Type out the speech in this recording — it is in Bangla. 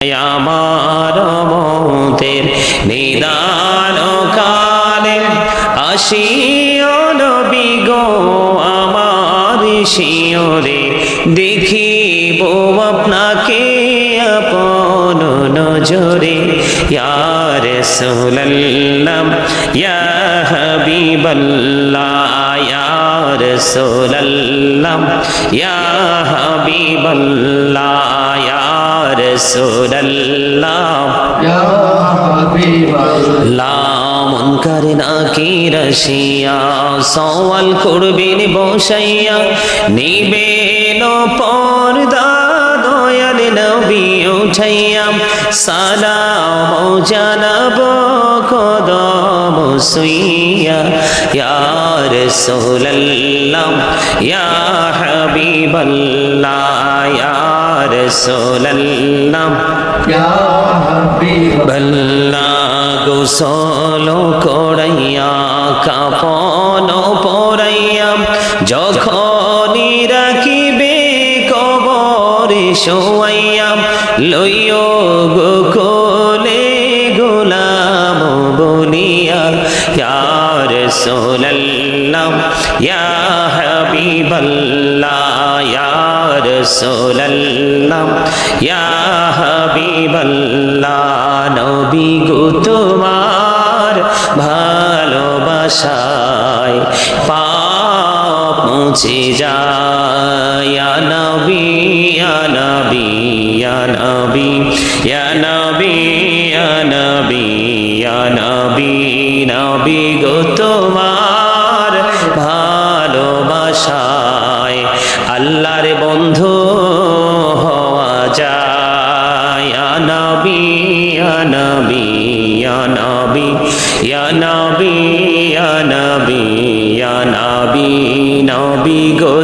আমার মতের নিদান কালে আসিও নবী গো আমার শিয়রে দেখিব আপনাকে আপন নজরে ইয়া রাসূলুল্লাহ ইয়া হাবিবাল্লাহ ইয়া রাসূলুল্লাহ ইয়া হাবিবাল্লাহ রাসূলুল্লাহ ইয়া হাবিবাল্লাহ মুনকার নাকির আসিয়া সওয়াল করবেন বসাইয়া নিবেন পর্দা দয়াল নবী উঠাইয়া সালাম জানাব কদম সুইয়া ইয়া রাসূলুল্লাহ ইয়া হাবিবাল্লাহ ইয়া রাসূলুল্লাহ ইয়া হাবিবাল্লাহ গোসল করাইয়া কাফন পরাইয়া যখনই রাখিবে কবরে শোয়াইয়া লইও গো কোলে গোলাম বলিয়া ইয়া রাসূলুল্লাহ ইয়া হাবিবাল্লাহ ইয়া রাসূলুল্লাহ ইয়া হাবিবাল্লাহ নবী গো তোমার ভালোবাসায় পাপ মুছে যায় ইয়া নবী ইয়া নবী ইয়া নবী ইয়া নবী ইয়া নবী ইয়া নবী নবী গো তোমার ভালোবাসায় আল্লাহর বন্ধু হওয়া যায় ইয়া নবী ইয়া নবী ইয়া নবী ইয়া নবী ইয়া নবী ইয়া নবী নবী গো